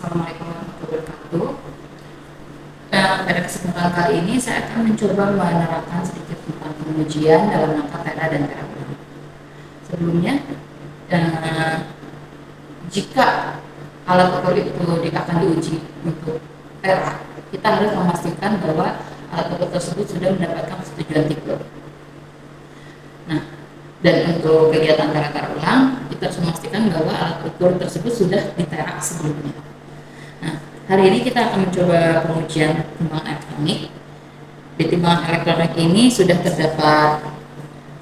Assalamualaikum warahmatullahi wabarakatuh. Pada kesempatan kali ini saya akan mencoba menerapkan sedikit tentang pengujian dalam rangka TERA dan TERA ulang. Sebelumnya, eh, jika alat ukur itu akan diuji untuk TERA, kita harus memastikan bahwa alat ukur tersebut sudah mendapatkan persetujuan TIKO. Nah, dan untuk kegiatan TERA ulang, kita harus memastikan bahwa alat ukur tersebut sudah ditera sebelumnya. Nah, hari ini kita akan mencoba pengujian timbangan elektronik. Di timbangan elektronik ini sudah terdapat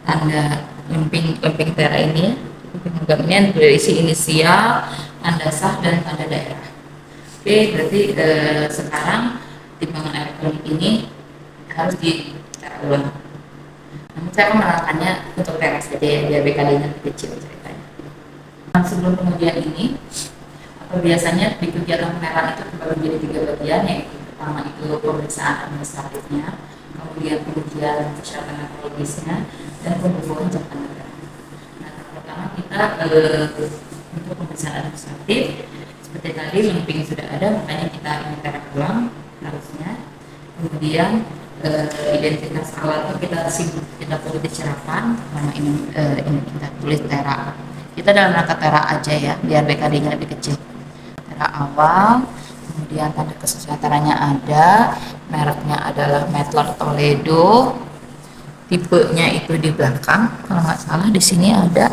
tanda lemping tera ini. Lemping ini berisi inisial, tanda sah, dan tanda daerah. Oke, berarti sekarang timbangan elektronik ini harus ditera ulang. Namun saya akan menerangkannya untuk tera saja ya, biar BKD-nya kecil ceritanya. Nah, sebelum pengujian ini, biasanya di kegiatan pemeran itu terbagi menjadi 3 bagian, yaitu pertama itu pemeriksaan administratifnya, kemudian pengujian persyaratan metodologisnya, dan pembukuan catatan negara. Nah, pertama kita untuk pemeriksaan administratif, seperti tadi lemping sudah ada, makanya kita ini tera ulang harusnya. Kemudian identitas awal itu kita tulis di serapan, nama ini kita tulis tera. Kita dalam rangka tera aja ya, biar BKD-nya lebih kecil. Tera awal, kemudian tanda kesejahteraannya ada, mereknya adalah Metlon Toledo, tipenya itu di belakang, kalau nggak salah di sini ada.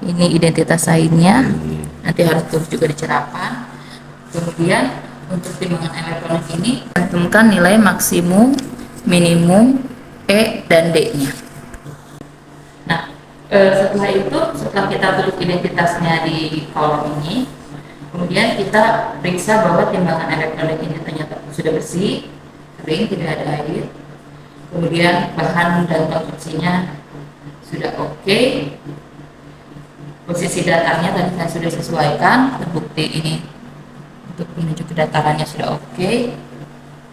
Ini identitas lainnya, nanti harus tulis juga di serapan. Kemudian untuk timbangan elektronik ini cantumkan nilai maksimum, minimum, E dan D-nya. Nah, setelah kita tulis identitasnya di kolom ini, kemudian kita periksa bahwa timbangan elektronik ini ternyata sudah bersih, kering, tidak ada air. Kemudian bahan dan konstruksinya sudah oke. Posisi datarnya tadi saya sudah sesuaikan, terbukti ini untuk menuju ke datarannya sudah oke.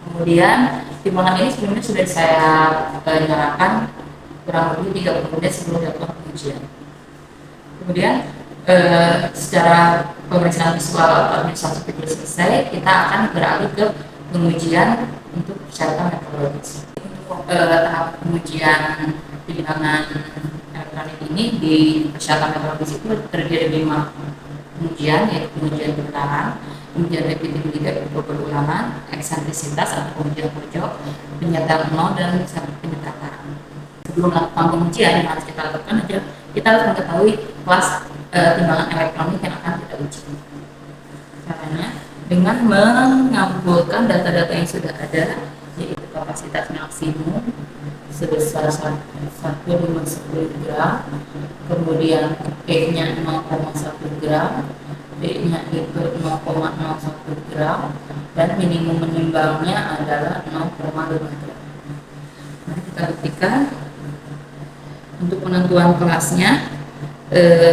Kemudian timbangan ini sebelumnya sudah saya nyalakan kurang lebih 30 menit sebelum dilakukan pengujian. Kemudian secara pemeriksaan visual atau administrasi itu selesai, kita akan beralih ke pengujian untuk persyaratan metodologis. Untuk tahap pengujian timbangan elektronik ini di persyaratan metodologis itu terdiri dari 5 pengujian, yaitu pengujian getaran, pengujian repeatability berulangan, eksentrisitas atau pengujian pojok, penyataan nol, dan penyekatan. Sebelum melakukan pengujian yang harus kita lakukan aja, kita harus mengetahui kelas timbangan elektronik yang akan kita uji. Caranya dengan mengumpulkan data-data yang sudah ada, yaitu kapasitas maksimum sebesar 1,10 gram, kemudian E-nya 0,1 gram, D-nya itu 0,01 gram, dan minimum menimbangnya adalah 0,5 gram. Mari kita buktikan. Untuk penentuan kelasnya,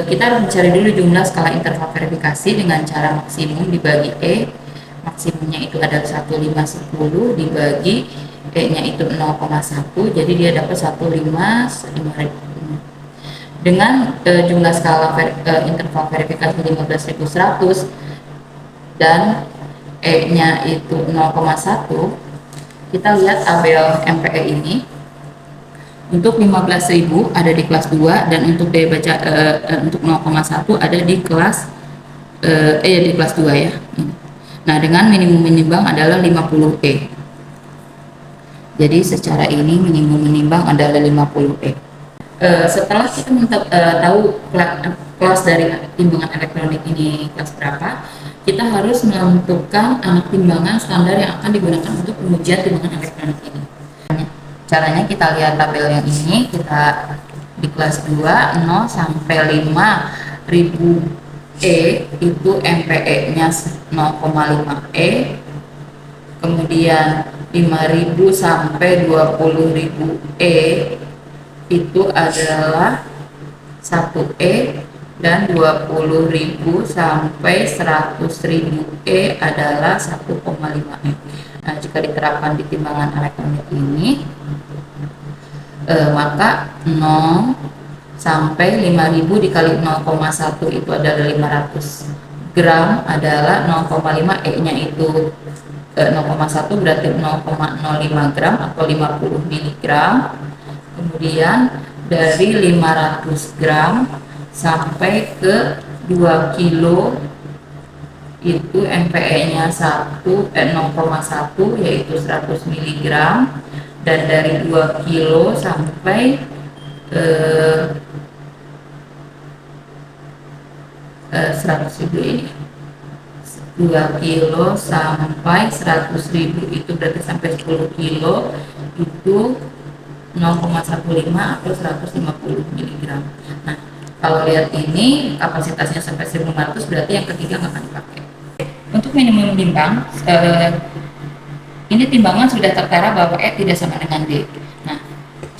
kita harus mencari dulu jumlah skala interval verifikasi dengan cara maksimum dibagi E. Maksimumnya itu adalah 1,510 dibagi E-nya itu 0,1, jadi dia dapat 1,550. Dengan jumlah skala interval verifikasi 15.100 dan E-nya itu 0,1, kita lihat tabel MPE ini. Untuk 15.000 ada di kelas 2, dan untuk daya baca untuk 0,1 ada di kelas di kelas 2 ya. Nah, dengan minimum menimbang adalah 50 E. Jadi secara ini minimum menimbang adalah 50 E. Setelah kita tahu kelas dari timbangan elektronik ini kelas berapa, kita harus menentukan anak timbangan standar yang akan digunakan untuk pengujian timbangan elektronik ini. Caranya kita lihat tabel yang ini, kita di kelas 2 0 sampai 5.000 E itu MPE-nya 0,5 E. Kemudian 5.000 sampai 20.000 E itu adalah 1 E, dan 20.000 sampai 100.000 E adalah 1,5 E. Nah, jika diterapkan di timbangan elektronik ini, maka 0 sampai 5.000 dikali 0,1 itu adalah 500 gram adalah 0,5, E-nya itu 0,1 berarti 0,05 gram atau 50 miligram. Kemudian dari 500 gram sampai ke 2 kilo itu MPE-nya 0,1 yaitu 100 miligram, dan dari 2 kilo sampai 100.000 ini 2 kilo sampai 100.000 itu berarti sampai 10 kilo itu 0,15 atau 150 miligram. Nah, kalau lihat ini kapasitasnya sampai 1.500 berarti yang ketiga nggak akan dipakai. Untuk minimum timbang, ini timbangan sudah tertera bahwa E tidak sama dengan D. Nah,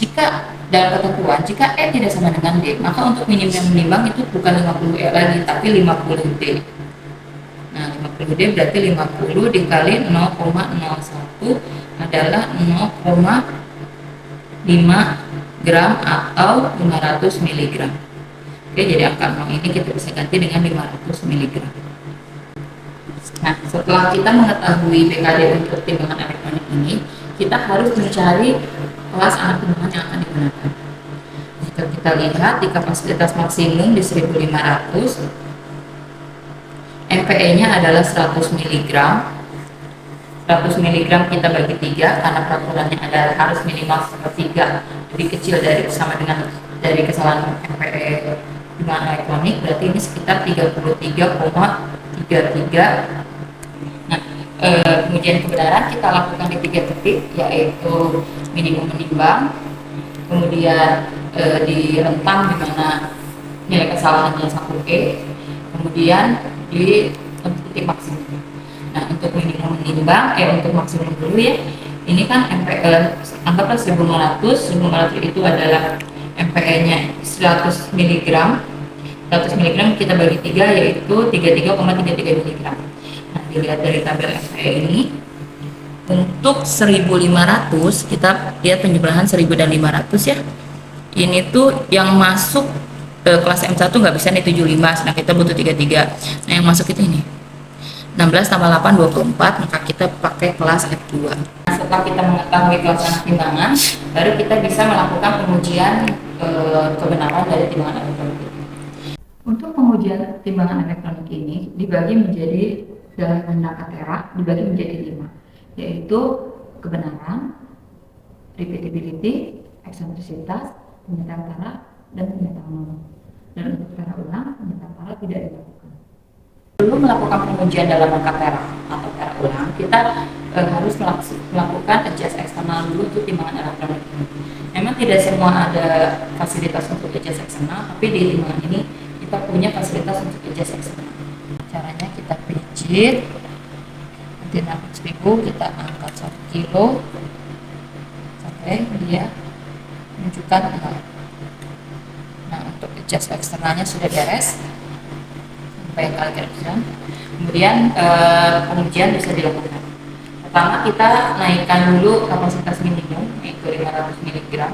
jika dalam ketentuan, jika E tidak sama dengan D, maka untuk minimum timbang itu bukan 50 E lagi, tapi 50 D. Nah, 50 D berarti 50 dikali 0,01 adalah 0,5 gram atau 500 miligram. Oke, jadi angka 0 ini kita bisa ganti dengan 500 miligram. Nah, setelah kita mengetahui BKD untuk timbangan elektronik ini, kita harus mencari kelas alat timbangan yang akan digunakan. Jika kita lihat di kapasitas maksimum di 1500, MPE-nya adalah 100 mg. 100 mg kita bagi 3 karena peraturannya adalah harus minimal sepertiga lebih kecil sama dengan dari kesalahan MPE timbangan elektronik, berarti ini sekitar 33,33. Nah, kemudian kebenaran kita lakukan di 3 titik, yaitu minimum menimbang, kemudian di rentang di mana nilai kesalahannya 1E, kemudian di titik maksimum. Nah, untuk minimum menimbang, untuk maksimum dulu ya, ini kan anggaplah 1.500 itu adalah MPE-nya 100 mg. 100 mg kita bagi 3 yaitu 33,33 mg. Nah, dilihat dari tabel MPE ini, untuk 1.500 kita lihat penjumlahan 1.000 dan 500 ya. Ini tuh yang masuk kelas M1 nggak bisa nih 75, nah kita butuh 33. Nah, yang masuk itu ini 16 tambah 8 24, maka kita pakai kelas F2. Nah, setelah kita mengetahui kelas anak timbangan, baru kita bisa melakukan pengujian kebenaran dari timbangan elektronik. Untuk pengujian timbangan elektronik ini dibagi menjadi dalam Nakatera dibagi menjadi 5, yaitu kebenaran, repeatability, eksentrisitas, penyataan tara, dan penyataan nol. Dan untuk tara ulang, penyataan tara tidak dilakukan. Sebelum melakukan pengujian dalam angka tera atau tera ulang, kita harus melakukan adjust eksternal dulu untuk timbangan elektronik ini. Memang tidak semua ada fasilitas untuk adjust eksternal, tapi di timbangan ini kita punya fasilitas untuk adjust eksternal. Caranya kita pijit, nanti 6.000 kita angkat 1 kilo sampai dia menunjukkan 0. Nah, untuk adjust eksternalnya sudah beres sampai kalibrasi. Kemudian pengujian bisa dilakukan. Pertama kita naikkan dulu kapasitas minimum yaitu 500 mg.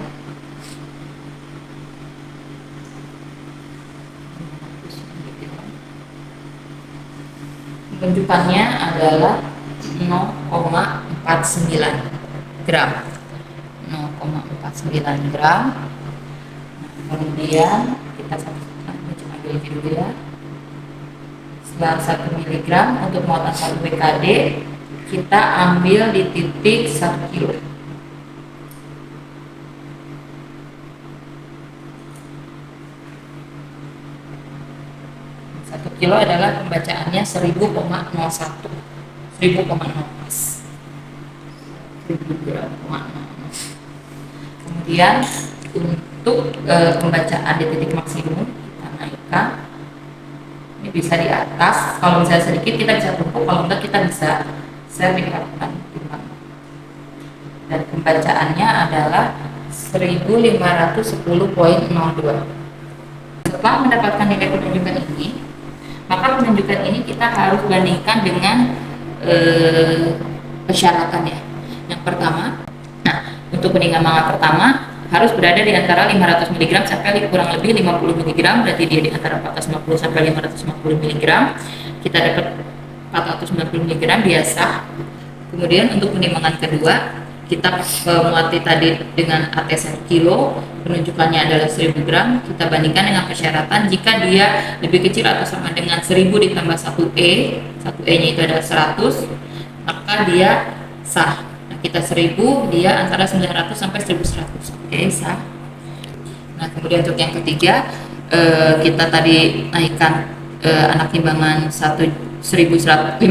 Penunjukannya adalah 0,49 gram. 0,49 gram. Kemudian kita ambil dulu ya. Setelah 1 mg untuk muatan 1 BKD, kita ambil di titik 1 kilo. Kilo adalah pembacaannya 1000,01 kemudian untuk pembacaan di titik maksimum kita naikkan, ini bisa di atas, kalau misalnya sedikit kita bisa tumpuk, kalau enggak kita bisa sertifikatkan timbangan, dan pembacaannya adalah 1510,02. Setelah mendapatkan nilai penunjukan ini, maka penunjukan ini kita harus bandingkan dengan persyaratannya. Yang pertama, nah untuk peninggalan pertama harus berada di antara 500 mg sampai kurang lebih 50 mg, berarti dia di antara 450 sampai 550 mg. Kita dapat 490 mg biasa. Kemudian untuk penimbangan kedua, kita muati tadi dengan AT 1 kilo, penunjukannya adalah 1000 gram. Kita bandingkan dengan persyaratan jika dia lebih kecil atau sama dengan 1000 ditambah 1E, 1E-nya itu adalah 100, maka dia sah. Nah, kita 1000, dia antara 900 sampai 1100. Oke, sah. Nah, kemudian untuk yang ketiga, kita tadi naikkan anak timbangan 1510,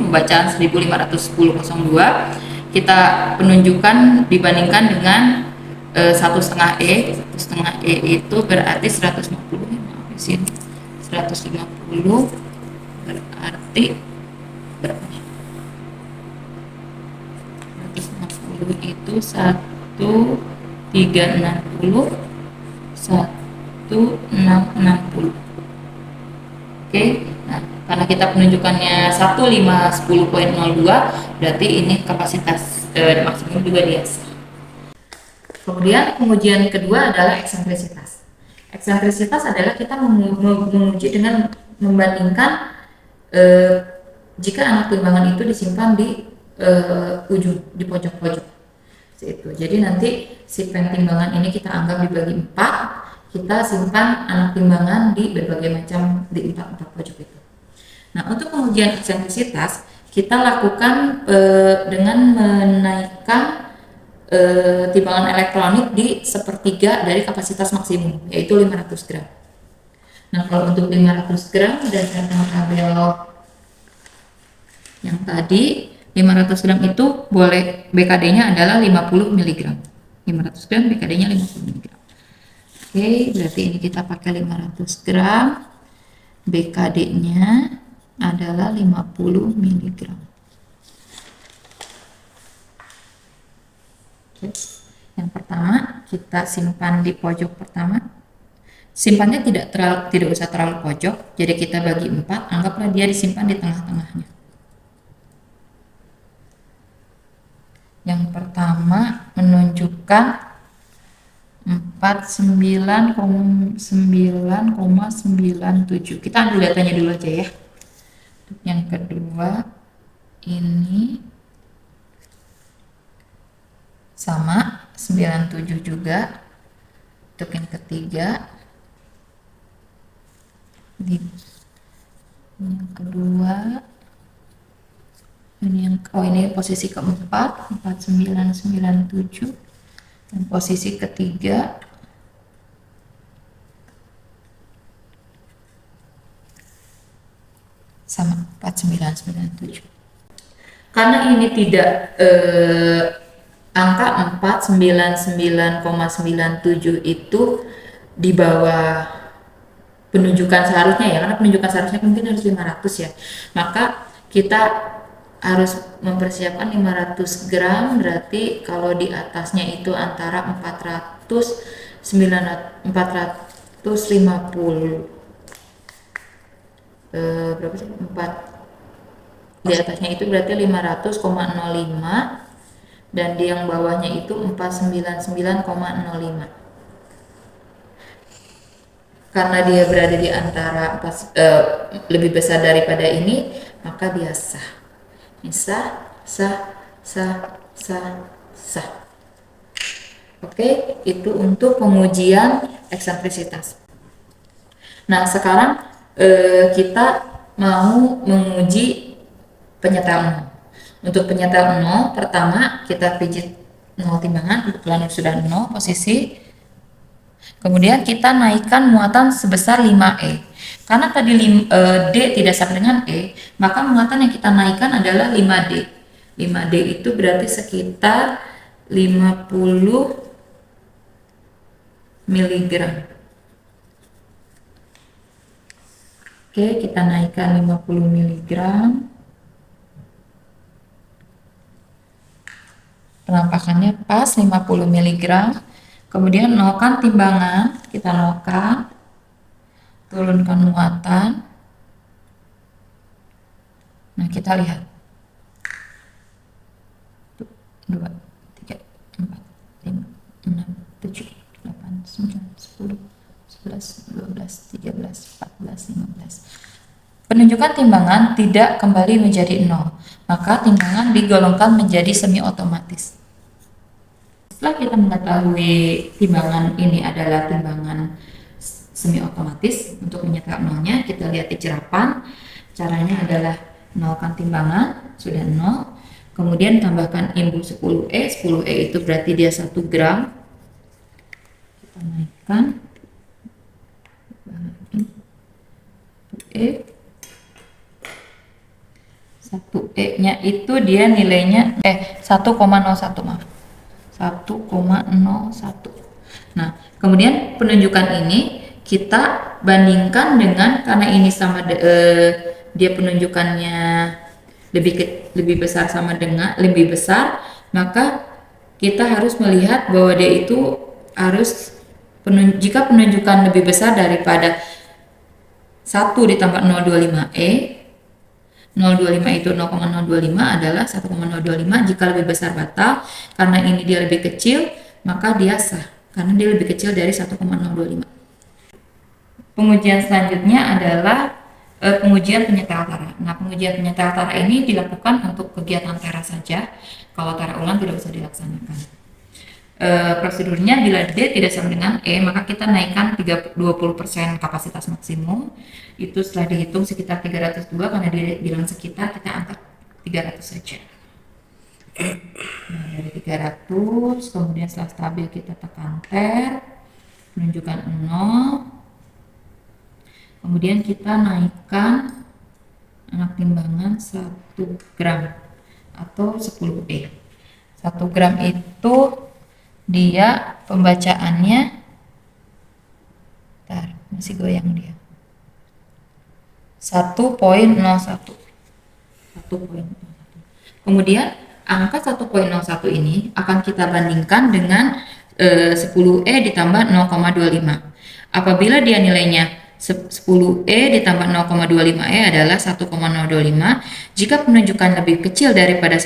pembacaan 1510,02. Kita penunjukan dibandingkan dengan 1,5 E. 1,5 E itu berarti 150, 150 berarti berapa? 150 itu 1360, 1660. Oke, nah karena kita penunjukannya 1510.02, berarti ini kapasitas maksimum juga dia. Kemudian pengujian kedua adalah eksentrisitas. Eksentrisitas adalah kita menguji dengan membandingkan jika anak timbangan itu disimpan di ujung, di pojok-pojok. Itu. Jadi nanti si pen timbangan ini kita anggap dibagi 4, kita simpan anak timbangan di berbagai macam di 4 pojok itu. Nah, untuk pengujian eksentrisitas kita lakukan dengan menaikkan timbangan elektronik di sepertiga dari kapasitas maksimum, yaitu 500 gram. Nah, kalau untuk 500 gram berdasarkan tabel yang tadi, 500 gram itu boleh BKD-nya adalah 50 mg. 500 gram BKD-nya 50 mg. Oke, berarti ini kita pakai 500 gram. BKD-nya adalah 50 mg. Oke. Yang pertama, kita simpan di pojok pertama. Simpannya tidak usah terlalu pojok, jadi kita bagi 4, anggaplah dia disimpan di tengah-tengahnya. Yang pertama menunjukkan 49,97. Kita ambil datanya dulu aja ya. Yang kedua ini sama 97 juga. Untuk yang ketiga, yang kedua ini posisi keempat 4997, dan posisi ketiga sama 4997. Karena ini tidak angka 499,97 itu di bawah penunjukan seharusnya ya, karena penunjukan seharusnya mungkin harus 500 ya, maka kita harus mempersiapkan 500 gram, berarti kalau di atasnya itu antara 450 berapa sih? 4 di atasnya itu berarti 500,05, dan di yang bawahnya itu 499,05. Karena dia berada di antara lebih besar daripada ini, maka dia sah. Sah. Oke, itu untuk pengujian eksentrisitas. Nah, sekarang kita mau menguji penyetel 0. Untuk penyetel 0, pertama kita pijit 0 timbangan, kebetulan sudah 0 posisi. Kemudian kita naikkan muatan sebesar 5E. Karena tadi D tidak sama dengan E, maka muatan yang kita naikkan adalah 5D. 5D itu berarti sekitar 50 mg. Oke, kita naikkan 50 mg. Penampakannya pas 50 mg. Kemudian nolkan timbangan, kita nolkan, turunkan muatan. Nah, kita lihat 2, 3, 4, 5, 6, penunjukan timbangan tidak kembali menjadi 0, maka timbangan digolongkan menjadi semi otomatis. Setelah kita mengetahui timbangan ini adalah timbangan semi otomatis, untuk menyetak nolnya kita lihat di jerapan. Caranya adalah nolkan timbangan, sudah 0, kemudian tambahkan imbu 10E. 10E itu berarti dia 1 gram. Kita naikkan E. 1E nya itu dia nilainya 1,01, maaf, 1,01. Nah, kemudian penunjukan ini kita bandingkan dengan, karena ini sama dia penunjukannya lebih besar sama dengan lebih besar, maka kita harus melihat bahwa dia itu harus jika penunjukan lebih besar daripada 1 ditambah 0,25E, 0,25 itu 0,025 adalah 1,025. Jika lebih besar batal, karena ini dia lebih kecil, maka dia sah karena dia lebih kecil dari 1,025. Pengujian selanjutnya adalah pengujian penyetel tara. Nah, pengujian penyetel tara ini dilakukan untuk kegiatan tera saja. Kalau tara ulang tidak bisa dilaksanakan. Prosedurnya, bila D tidak sama dengan E, maka kita naikkan 20% kapasitas maksimum. Itu setelah dihitung sekitar 302, karena dia bilang sekitar, kita angkat 300 saja. Nah, dari 300, kemudian setelah stabil kita tekan ter, menunjukkan 0. Kemudian kita naikkan anak timbangan 1 gram atau 10E. 1 gram itu dia pembacaannya, masih goyang dia, 1,01. Kemudian angka 1,01 ini akan kita bandingkan dengan 10E ditambah 0,25. Apabila dia nilainya 10E ditambah 0,25E adalah 1,025. Jika penunjukan lebih kecil daripada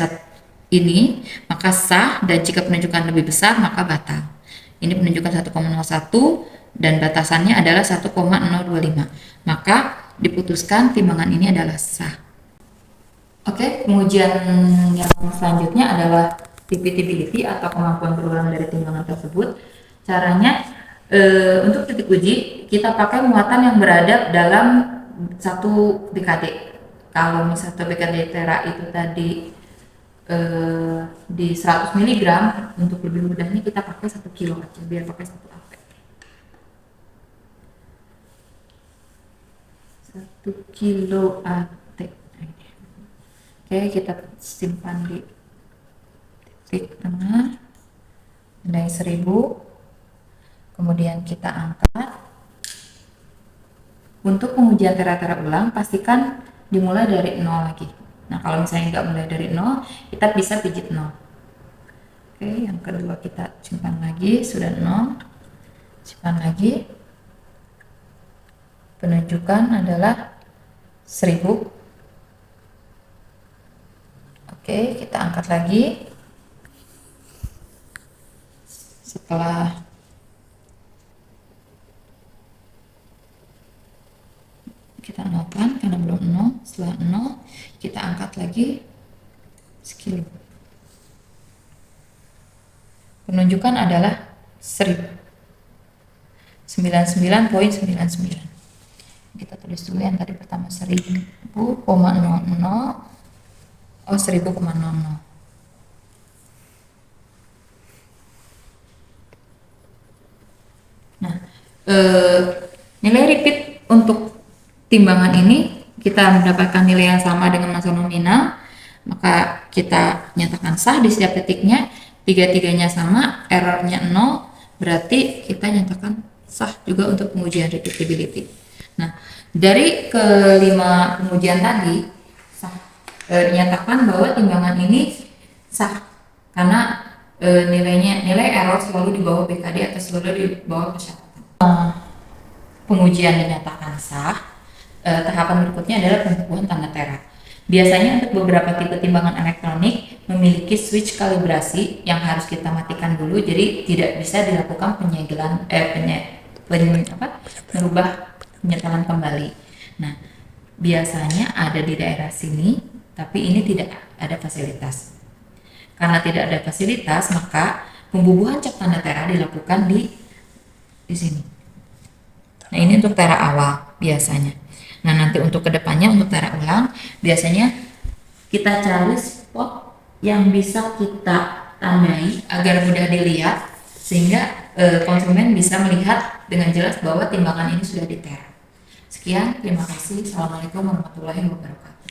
ini, maka sah, dan jika penunjukan lebih besar maka batal. Ini penunjukan 1,01 dan batasannya adalah 1,025. Maka diputuskan timbangan ini adalah sah. Oke, pengujian yang selanjutnya adalah repeatability atau kemampuan berulang dari timbangan tersebut. Caranya, untuk titik uji kita pakai muatan yang berada dalam 1 BKD. Kalau misalnya 1 BKD tera itu tadi di 100 mg, untuk lebih mudahnya kita pakai 1 kilo aja, biar pakai 1 ampere. 1 kilo AT. Oke, kita simpan di titik tengah, nilai 1000, kemudian kita angkat. Untuk pengujian tera-tera ulang, pastikan dimulai dari 0 lagi. Nah, kalau misalnya nggak mulai dari 0, kita bisa pijit 0. Oke, yang kedua kita simpan lagi, sudah 0, simpan lagi. Penunjukan adalah 1000. Oke, kita angkat lagi. Setelah kita nolkan karena belum 0, setelah 0 kita angkat lagi sekilo. Penunjukan adalah 1099,99. Kita tulis dulu yang tadi pertama, 1000,00, 1000,00. Nah, nilai repeat untuk timbangan ini kita mendapatkan nilai yang sama dengan massa nominal, maka kita nyatakan sah di setiap titiknya. 3-3-nya sama, errornya 0, berarti kita nyatakan sah juga untuk pengujian repeatability. Nah, dari kelima pengujian tadi sah, dinyatakan bahwa timbangan ini sah karena nilai error selalu di bawah BKD atau selalu di bawah persyaratan. Pengujian dinyatakan sah. Tahapan berikutnya adalah pengukuhan tanda tera. Biasanya untuk beberapa tipe timbangan elektronik memiliki switch kalibrasi yang harus kita matikan dulu, jadi tidak bisa dilakukan penyegelan merubah penyetelan kembali. Nah, biasanya ada di daerah sini, tapi ini tidak ada fasilitas. Karena tidak ada fasilitas, maka pembubuhan cap tanda tera dilakukan di sini. Nah, ini untuk tera awal biasanya. Nah, nanti untuk kedepannya untuk tera ulang, biasanya kita cari spot yang bisa kita tandai agar mudah dilihat, sehingga konsumen bisa melihat dengan jelas bahwa timbangan ini sudah ditera. Sekian, terima kasih. Assalamualaikum warahmatullahi wabarakatuh.